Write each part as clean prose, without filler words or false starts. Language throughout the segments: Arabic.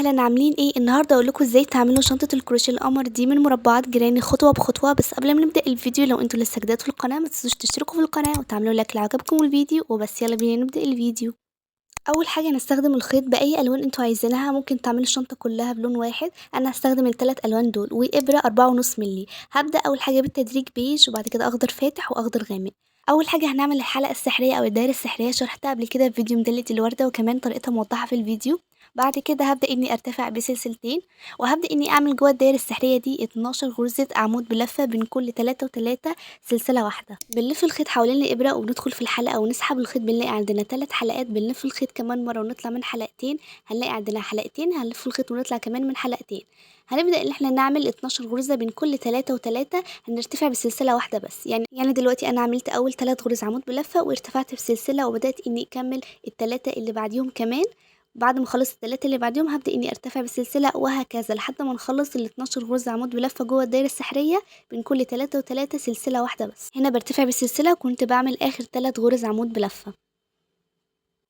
أهلا، عاملين ايه؟ النهارده اقول لكم ازاي تعملوا شنطة الكروشيه القمر دي من مربعات جيراني خطوة بخطوة. بس قبل ما نبدأ الفيديو، لو انتوا لسه جداد في القناة ما تنسوش تشتركوا في القناة وتعملوا لايك لو عجبكم الفيديو. وبس يلا بينا نبدأ الفيديو. اول حاجه هنستخدم الخيط باي الوان انتوا عايزينها، ممكن تعملوا الشنطه كلها بلون واحد. انا هستخدم الثلاث الوان دول وابره 4.5 مللي. هبدا اول حاجه بالتدريج بيج وبعد كده اخضر فاتح واخضر غامق. اول حاجه هنعمل الحلقه السحريه او الدايره السحريه، شرحتها قبل كده في فيديو مدلة الورده وكمان طريقتها موضحه في الفيديو. بعد كده هبدا اني ارتفع بسلسلتين، وهبدا اني اعمل جوه الدايره السحريه دي 12 غرزه عمود بلفه بين كل 3 و3 سلسله واحده. بنلف الخيط حوالين الابره وبندخل في الحلقه ونسحب الخيط، بنلاقي عندنا 3 حلقات. بنلف الخيط كمان مره ونطلع من حلقتين، هنلاقي عندنا حلقتين. هنلف الخيط ونطلع كمان من حلقتين. هنبدا ان احنا نعمل 12 غرزه بين كل 3 و3. هنرتفع بسلسله واحده بس. يعني دلوقتي انا عملت اول 3 غرز عمود بلفه وارتفعت بسلسله، وبدات اني اكمل الثلاثه اللي بعديهم كمان. بعد ما اخلص الثلاثه اللي بعديهم هبدا اني ارتفع بسلسله، وهكذا لحد ما نخلص ال 12 غرزه عمود بلفه جوه الدايره السحريه بين كل 3 و3 سلسله واحده بس. هنا برتفع بالسلسله وكنت بعمل اخر 3 غرز عمود بلفه.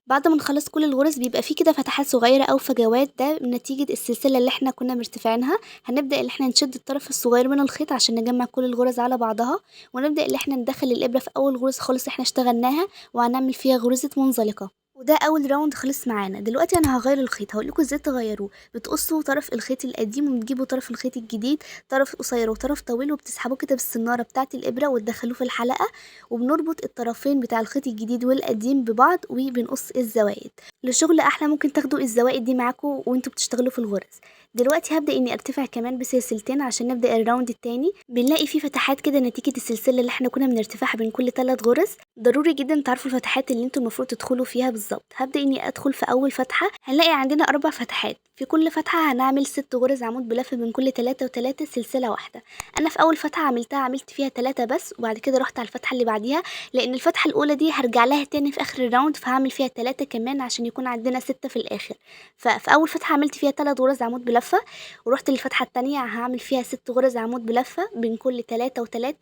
بعد ما نخلص كل الغرز بيبقى فيه كده فتحات صغيره او فجوات، ده نتيجه السلسله اللي احنا كنا مرتفعينها. هنبدا ان احنا نشد الطرف الصغير من الخيط عشان نجمع كل الغرز على بعضها، ونبدا ان احنا ندخل الابره في اول غرز خالص احنا اشتغلناها وهنعمل فيها غرزه منزلقه. وده اول راوند خلص معانا. دلوقتي انا هغير الخيط، هقولكوا ازاي تغيروه. بتقصوا طرف الخيط القديم وبتجيبوا طرف الخيط الجديد، طرف قصير وطرف طويل، وبتسحبوه كده بالسناره بتاعه الابره وتدخلوه في الحلقه، وبنربط الطرفين بتاع الخيط الجديد والقديم ببعض وبنقص الزوايد. لشغل احلى ممكن تاخدوا الزوائد دي معاكم وانتوا بتشتغلوا في الغرز. دلوقتي هبدا اني ارتفع كمان بسلسلتين عشان نبدا الراوند التاني. بنلاقي فيه فتحات كده نتيجه السلسله اللي احنا كنا بنرتفعها بين كل 3 غرز. ضروري جدا تعرفوا الفتحات اللي انتوا المفروض تدخلوا فيها بالظبط. هبدا اني ادخل في اول فتحه، هنلاقي عندنا 4 فتحات. في كل فتحه هنعمل 6 غرز عمود بلف بين كل 3 و3 سلسله واحده. انا في اول فتحه عملت فيها 3 بس، وبعد كده رحت على الفتحه اللي بعديها، لان الفتحه الاولى دي هرجع لها تاني في اخر الراوند، فهعمل فيها 3 كمان عشان يكون عندنا 6 في الاخر. ففي اول فتحه عملت فيها 3 غرز عمود بلفه، ورحت للفتحه التانية هعمل فيها 6 غرز عمود بلفه بين كل 3 و3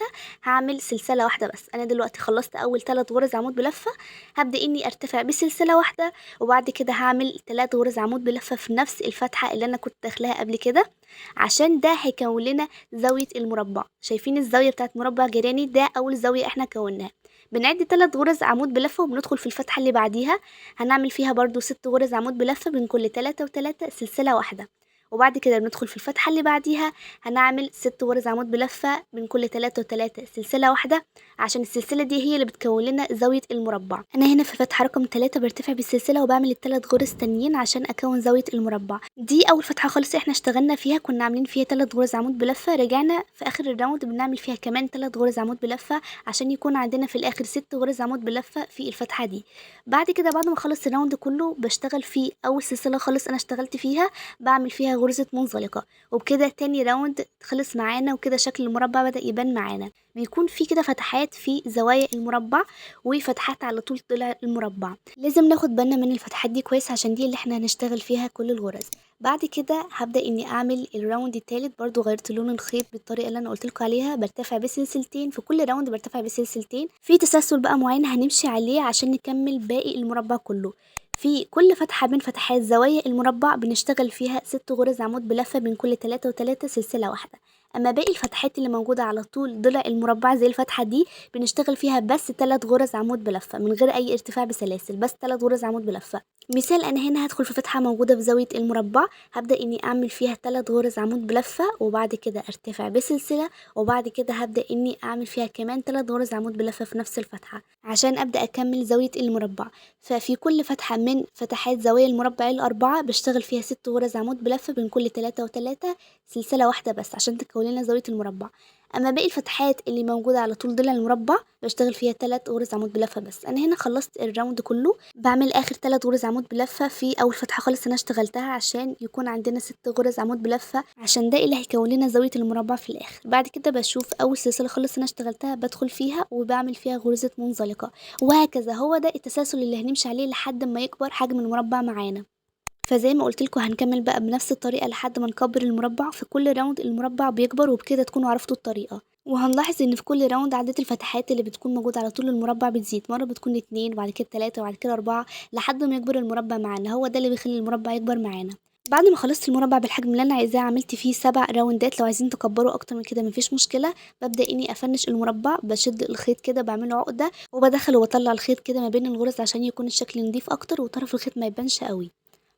هعمل سلسله واحده بس. انا دلوقتي خلصت اول 3 غرز عمود بلفه، هبدا اني ارتفع بسلسله واحده، وبعد كده هعمل 3 غرز عمود بلفه في نفس الفتحه اللي انا كنت داخلها قبل كده، عشان ده هيكون لنا زاويه المربع. شايفين الزاويه بتاعت مربع جيراني؟ ده اول زاويه احنا كوناها. بنعد 3 غرز عمود بلفه وبندخل في الفتحه اللي بعديها، هنعمل فيها برضو 6 غرز عمود بلفه بين كل 3 و3 سلسله واحده. وبعد كده بندخل في الفتحه اللي بعديها، هنعمل 6 غرز عمود بلفه بين كل 3 و3 سلسله واحده، عشان السلسله دي هي اللي بتكون لنا زاويه المربع. انا هنا في فتحه رقم 3 برتفع بالسلسله وبعمل الثلاث غرز تانيين عشان اكون زاويه المربع. دي اول فتحه خالص احنا اشتغلنا فيها، كنا عاملين فيها 3 غرز عمود بلفه. رجعنا في اخر الراوند بنعمل فيها كمان 3 غرز عمود بلفه عشان يكون عندنا في الاخر 6 غرز عمود بلفه في الفتحه دي. بعد كده بعد ما اخلص الراوند كله بشتغل في اول سلسله خالص انا اشتغلت فيها، بعمل فيها غرزه منزلقه. وبكده تاني راوند خلص معانا، وكده شكل المربع بدأ يبان معانا. بيكون في كده فتحات في زوايا المربع وفتحات على طول ضلع المربع. لازم ناخد بالنا من الفتحات دي كويس عشان دي اللي احنا هنشتغل فيها كل الغرز. بعد كده هبدأ اني اعمل الراوند التالت. برضو غيرت لون الخيط بالطريقه اللي انا قلت لكم عليها، برتفع بسلسلتين في كل راوند، برتفع بسلسلتين في تسلسل بقى معين هنمشي عليه عشان نكمل باقي المربع كله. في كل فتحة من فتحات زوايا المربع بنشتغل فيها 6 غرز عمود بلفة بين كل 3 و3 سلسلة واحدة. اما باقي الفتحات اللي موجودة على طول ضلع المربع زي الفتحة دي بنشتغل فيها بس 3 غرز عمود بلفة من غير اي ارتفاع بسلاسل، بس 3 غرز عمود بلفة. مثال، انا هنا هدخل في فتحة موجودة في زاوية المربع، هبدأ اني اعمل فيها 3 غرز عمود بلفة وبعد كده ارتفع بسلسلة، وبعد كده هبدأ اني اعمل فيها كمان 3 غرز عمود بلفة في نفس الفتحة عشان ابدأ اكمل زاوية المربع. ففي كل فتحة من فتحات زوايا المربع الأربعة بشتغل فيها 6 غرز عمود بلفة بين كل 3 و3 سلسلة واحدة بس عشان تكون لنا زاوية المربع. اما باقي الفتحات اللي موجودة على طول ضلع المربع بشتغل فيها 3 غرز عمود بلفة بس. انا هنا خلصت الراوند كله، بعمل اخر 3 غرز عمود بلفة في اول فتحة خالص انا اشتغلتها عشان يكون عندنا 6 غرز عمود بلفة، عشان ده اللي هيكون لنا زاوية المربع في الاخر. بعد كده بشوف اول سلسلة خالص انا اشتغلتها بدخل فيها وبعمل فيها غرزة منزلقة، وهكذا. هو ده التسلسل اللي هنمشي عليه لحد ما يكبر حجم المربع معانا. فزي ما قلت لكم هنكمل بقى بنفس الطريقه لحد ما نكبر المربع. في كل راوند المربع بيكبر، وبكده تكونوا عرفتوا الطريقه. وهنلاحظ ان في كل راوند عدد الفتحات اللي بتكون موجوده على طول المربع بتزيد، مره بتكون 2 وبعد كده 3 وبعد كده 4 لحد ما يكبر المربع معانا. هو ده اللي بيخلي المربع يكبر معانا. بعد ما خلصت المربع بالحجم اللي انا عايزاه عملت فيه 7 راوندات. لو عايزين تكبروا اكتر من كده مفيش مشكله. ببدا اني افنش المربع، بشد الخيط كده بعمله عقده وبدخل وبطلع الخيط كده ما بين الغرز عشان يكون الشكل نضيف اكتر وطرف الخيط ما يبانش قوي.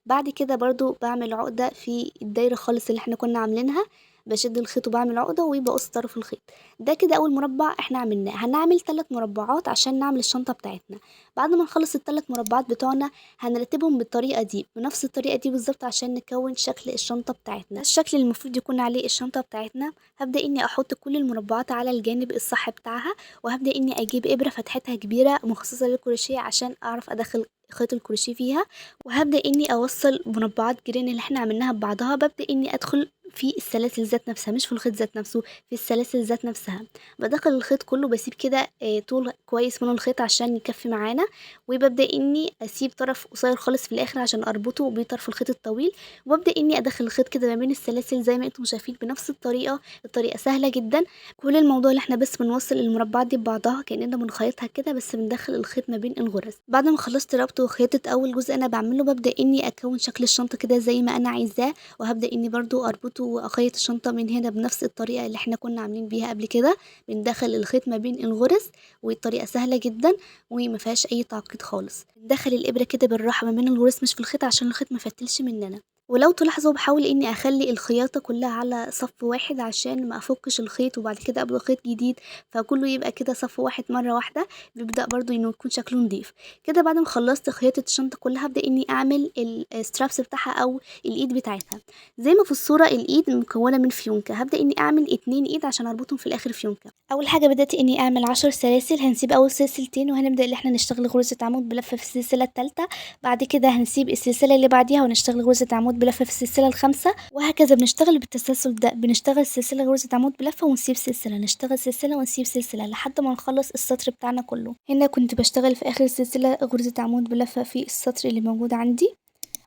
بعد كده برضو بعمل عقدة في الدايرة خالص اللي احنا كنا عاملينها، بشد الخيط وبعمل عقدة وبقص طرف الخيط. ده كده اول مربع احنا عملناه. هنعمل 3 مربعات عشان نعمل الشنطة بتاعتنا. بعد ما نخلص الثلاث مربعات بتوعنا هنرتبهم بالطريقة دي بنفس الطريقة دي بالظبط عشان نكون شكل الشنطة بتاعتنا. ده الشكل اللي المفروض يكون عليه الشنطة بتاعتنا. هبدأ اني احط كل المربعات على الجانب الصح بتاعها، وهبدأ اني اجيب ابرة فتحتها كبيرة مخصصة للكروشيه عشان اعرف ادخل خيط الكروشيه فيها، وهبدأ إني أوصل مربعات جيران اللي احنا عملناها ببعضها. ببدأ إني أدخل في السلاسل ذات نفسها، مش في الخيط ذات نفسه، في السلاسل ذات نفسها. بدخل الخيط كله، بسيب كده طول كويس من الخيط عشان يكفي معانا، وببدأ إني أسيب طرف قصير خالص في الآخر عشان أربطه بطرف الخيط الطويل، وببدأ إني أدخل الخيط كده ما بين السلاسل زي ما انتم شايفين بنفس الطريقة. الطريقة سهلة جدا. كل الموضوع اللي احنا بس بنوصل المربعات دي ببعضها كأننا بنخيطها كده، بس بندخل الخيط ما بين الغرز. بعد ما خلصت ربط وخيطة اول جزء انا بعمله، ببدأ اني اكون شكل الشنطة كده زي ما انا عايزاه، وهبدأ اني برضو اربطه واخيط الشنطة من هنا بنفس الطريقة اللي احنا كنا عاملين بيها قبل كده. بندخل الخيط ما بين الغرز، والطريقة سهلة جدا وما فيهاش اي تعقيد خالص. بندخل الابرة كده بالراحة ما بين الغرز مش في الخيط عشان الخيط ما يفتلش مننا. ولو تلاحظوا بحاول اني اخلي الخياطة كلها على صف واحد عشان ما افكش الخيط وبعد كده ابدا خيط جديد، فكله يبقى كده صف واحد مرة واحدة. بيبدأ برضو انه يكون شكله نضيف كده. بعد ما خلصت خياطة الشنطة كلها هبدأ اني اعمل السترابس بتاعها او الايد بتاعتها. زي ما في الصورة الايد مكونة من فيونكة، هبدأ اني اعمل 2 ايد عشان اربطهم في الاخر فيونكة. اول حاجة بدأت اني اعمل 10 سلاسل. هنسيب اول سلسلتين وهنبدأ ان احنا نشتغل غرزة عمود بلفة في السلسلة الثالثة. بعد كده هنسيب السلسلة اللي بعديها ونشتغل غرزة عمود بلفة في السلسلة الخامسة، وهكذا بنشتغل بالتسلسل ده. بنشتغل سلسلة غرزة عمود بلفة ونسيب سلسلة، نشتغل سلسلة ونسيب سلسلة لحد ما نخلص السطر بتاعنا كله. هنا كنت بشتغل في اخر سلسلة غرزة عمود بلفة في السطر اللي موجود عندي.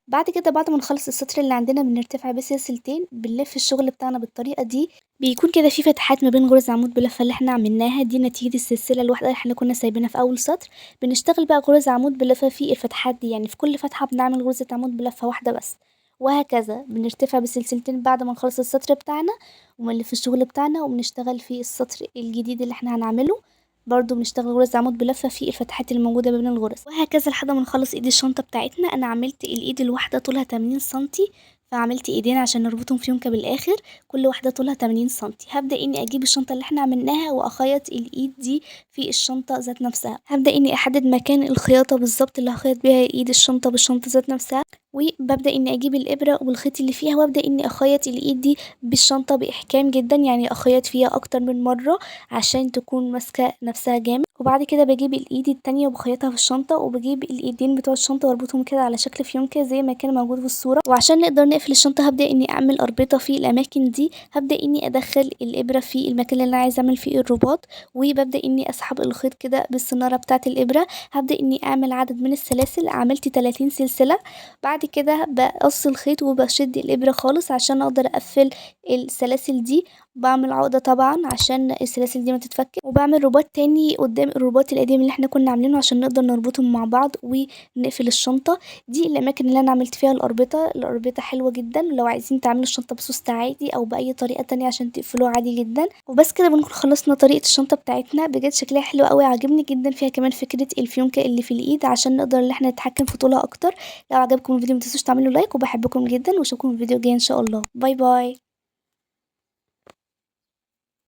بعد كده بعد ما نخلص السطر اللي عندنا بنرتفع بسلسلتين، بنلف الشغل بتاعنا بالطريقة دي. بيكون كده في فتحات ما بين غرز عمود بلفة اللي احنا عملناها دي نتيجة السلسلة الواحدة اللي احنا كنا سايبينها في اول سطر. بنشتغل بقى غرز عمود بلفة في الفتحات دي، يعني في كل فتحة بنعمل غرزة عمود بلفة واحدة بس. وهكذا بنرتفع بسلسلتين بعد ما نخلص السطر بتاعنا وبنلف الشغل بتاعنا وبنشتغل في السطر الجديد اللي احنا هنعمله. برضو بنشتغل غرز عمود بلفة في الفتحات اللي موجودة بين الغرز، وهكذا لحد ما نخلص ايد الشنطة بتاعتنا. انا عملت الايد الواحدة طولها 80 سنتي، فعملت ايدين عشان نربطهم فيونكة بالاخر. كل واحدة طولها 80 سنتي. هبدأ اني اجيب الشنطة اللي احنا عملناها واخيط الايد دي في الشنطة ذات نفسها. هبدأ اني احدد مكان الخياطة بالظبط اللي هخيط بيها ايد الشنطة بالشنطة ذات نفسها، وببدأ اني اجيب الابرة والخيط اللي فيها وابدأ اني اخيط الايد دي بالشنطة باحكام جدا، يعني اخيط فيها اكتر من مرة عشان تكون ماسكة نفسها جامد. وبعد كده بجيب الايد التانية وبخيطها في الشنطة، وبجيب الايدين بتوع الشنطة واربطهم كده على شكل فيونكة زي ما كان موجود في الصورة. وعشان نقدر نقفل الشنطة هبدأ اني اعمل اربطة في الاماكن دي. هبدأ اني ادخل الابرة في المكان اللي انا عايزة اعمل فيه الرباط، وببدأ اني اسحب الخيط كده بالسنارة بتاعة الابرة. هبدأ اني اعمل عدد من السلاسل، عملت 30 سلسلة. بعد كده بقص الخيط وبشد الابرة خالص عشان اقدر اقفل السلاسل دي. بعمل عقدة طبعا عشان السلاسل دي ما تتفك، وبعمل رباط تاني قدام الرباط القديم اللي احنا كنا عاملينه عشان نقدر نربطهم مع بعض ونقفل الشنطة. دي الاماكن اللي انا عملت فيها الاربطة حلوة جدا. لو عايزين تعملوا الشنطة بسوست عادي او باي طريقة تانية عشان تقفلوها عادي جدا. وبس كده بنكون خلصنا طريقة الشنطة بتاعتنا. بجد شكلها حلو قوي، عجبني جدا. فيها كمان فكرة الفيونكة اللي في الايد عشان نقدر ان احنا نتحكم في طولها اكتر. لو عجبكم الفيديو متنسوش تعملوا لايك، وبحبكم جدا واشوفكم في الفيديو الجاي ان شاء الله. باي باي.